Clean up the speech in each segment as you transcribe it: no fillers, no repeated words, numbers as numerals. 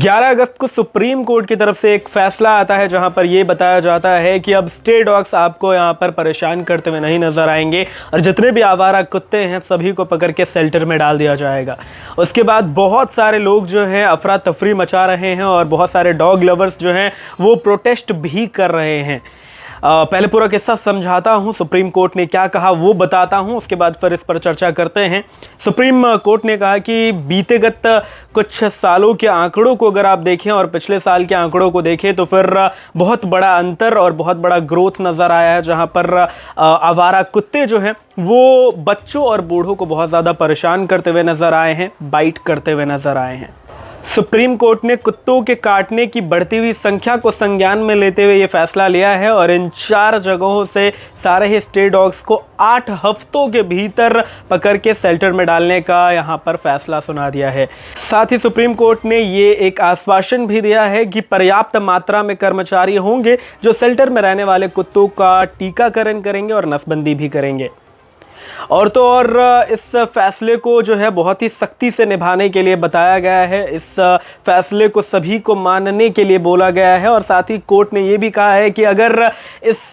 11 अगस्त को supreme court की तरफ से एक फैसला आता है जहां पर यह बताया जाता है कि अब स्टे डॉग्स आपको यहां पर परेशान करते हुए नहीं नजर आएंगे और जितने भी आवारा कुत्ते हैं सभी को पकड़ के शेल्टर में डाल दिया जाएगा। उसके बाद बहुत सारे लोग जो हैं अफरा तफरी मचा रहे हैं और बहुत सारे डॉग लवर्स जो हैं वो प्रोटेस्ट भी कर रहे हैं। पहले पूरा किस्सा समझाता हूं, सुप्रीम कोर्ट ने क्या कहा वो बताता हूं, उसके बाद फिर इस पर चर्चा करते हैं। सुप्रीम कोर्ट ने कहा कि बीतेगत कुछ सालों के आंकड़ों को अगर आप देखें और पिछले साल के आंकड़ों को देखें तो फिर बहुत बड़ा अंतर और बहुत बड़ा ग्रोथ नज़र आया है, जहां पर आवारा कुत्ते जो हैं वो बच्चों और बूढ़ों को बहुत ज़्यादा परेशान करते हुए नज़र आए हैं, बाइट करते हुए नज़र आए हैं। सुप्रीम कोर्ट ने कुत्तों के काटने की बढ़ती हुई संख्या को संज्ञान में लेते हुए ये फैसला लिया है और इन 4 जगहों से सारे ही स्टे डॉग्स को 8 हफ्तों के भीतर पकड़ के शेल्टर में डालने का यहाँ पर फैसला सुना दिया है। साथ ही सुप्रीम कोर्ट ने ये एक आश्वासन भी दिया है कि पर्याप्त मात्रा में कर्मचारी होंगे जो शेल्टर में रहने वाले कुत्तों का टीकाकरण करेंगे और नसबंदी भी करेंगे। और तो और इस फैसले को जो है बहुत ही सख्ती से निभाने के लिए बताया गया है, इस फैसले को सभी को मानने के लिए बोला गया है। और साथ ही कोर्ट ने ये भी कहा है कि अगर इस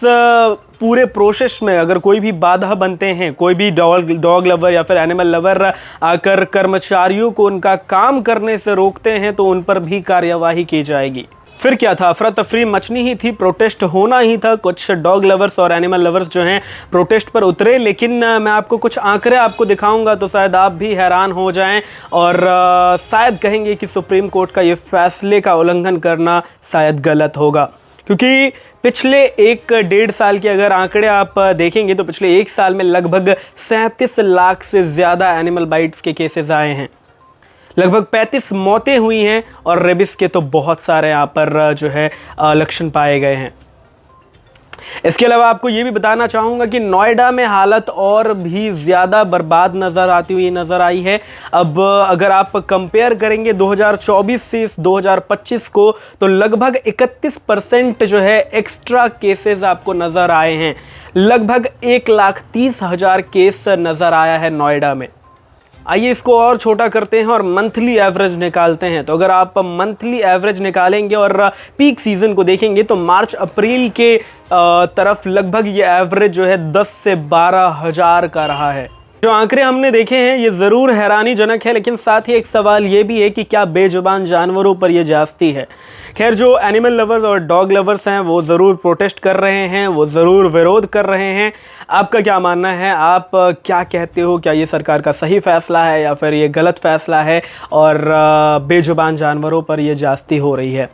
पूरे प्रोसेस में अगर कोई भी बाधा बनते हैं, कोई भी डॉग लवर या फिर एनिमल लवर आकर कर्मचारियों को उनका काम करने से रोकते हैं तो उन पर भी कार्यवाही की जाएगी। फिर क्या था, अफरा तफरी मचनी ही थी, प्रोटेस्ट होना ही था। कुछ डॉग लवर्स और एनिमल लवर्स जो हैं प्रोटेस्ट पर उतरे, लेकिन मैं आपको कुछ आंकड़े आपको दिखाऊंगा तो शायद आप भी हैरान हो जाएं और शायद कहेंगे कि सुप्रीम कोर्ट का ये फैसले का उल्लंघन करना शायद गलत होगा। क्योंकि पिछले 1-1.5 साल के अगर आंकड़े आप देखेंगे तो पिछले 1 साल में लगभग 37 लाख से ज़्यादा एनिमल बाइट्स के केसेस आए हैं, लगभग 35 मौतें हुई हैं और रेबिस के तो बहुत सारे यहाँ पर जो है लक्षण पाए गए हैं। इसके अलावा आपको ये भी बताना चाहूँगा कि नोएडा में हालत और भी ज़्यादा बर्बाद नज़र आती हुई नज़र आई है। अब अगर आप कंपेयर करेंगे 2024 से इस 2025 को तो लगभग 31% जो है एक्स्ट्रा केसेस आपको नज़र आए हैं। लगभग 1,30,000 केस नज़र आया है नोएडा में। आइए इसको और छोटा करते हैं और मंथली एवरेज निकालते हैं। तो अगर आप मंथली एवरेज निकालेंगे और पीक सीज़न को देखेंगे तो मार्च अप्रैल के तरफ लगभग ये एवरेज जो है 10 से 12 हज़ार का रहा है। जो आंकड़े हमने देखे हैं ये ज़रूर हैरानीजनक है, लेकिन साथ ही एक सवाल ये भी है कि क्या बेजुबान जानवरों पर ये ज्यादती है। खैर, जो एनिमल लवर्स और डॉग लवर्स हैं वो ज़रूर प्रोटेस्ट कर रहे हैं, वो ज़रूर विरोध कर रहे हैं। आपका क्या मानना है, आप क्या कहते हो, क्या ये सरकार का सही फैसला है या फिर ये गलत फैसला है और बेजुबान जानवरों पर ये ज्यादती हो रही है?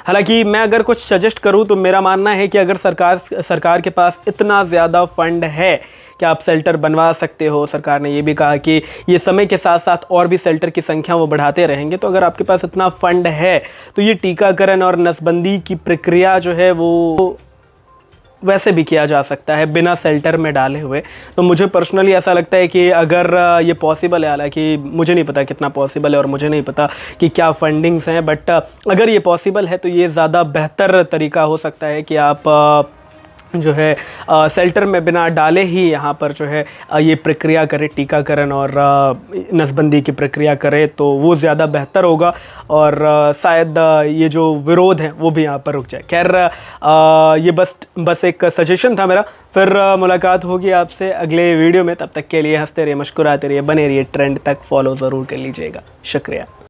हालांकि मैं अगर कुछ सजेस्ट करूं तो मेरा मानना है कि अगर सरकार के पास इतना ज़्यादा फंड है कि आप शेल्टर बनवा सकते हो। सरकार ने ये भी कहा कि ये समय के साथ साथ और भी शेल्टर की संख्या वो बढ़ाते रहेंगे। तो अगर आपके पास इतना फंड है तो ये टीकाकरण और नसबंदी की प्रक्रिया जो है वो वैसे भी किया जा सकता है बिना शेल्टर में डाले हुए। तो मुझे पर्सनली ऐसा लगता है कि अगर ये पॉसिबल है, हालांकि मुझे नहीं पता कितना पॉसिबल है और मुझे नहीं पता कि क्या फंडिंग्स हैं, बट अगर ये पॉसिबल है तो ये ज़्यादा बेहतर तरीका हो सकता है कि आप जो है शेल्टर में बिना डाले ही यहाँ पर जो है ये प्रक्रिया करें, टीकाकरण और नसबंदी की प्रक्रिया करें, तो वो ज़्यादा बेहतर होगा और शायद ये जो विरोध है वो भी यहाँ पर रुक जाए। खैर, ये बस एक सजेशन था मेरा। फिर मुलाकात होगी आपसे अगले वीडियो में, तब तक के लिए हंसते रहिए, मुस्कुराते रहिए, बने रहिए, ट्रेंड तक फॉलो ज़रूर कर लीजिएगा। शुक्रिया।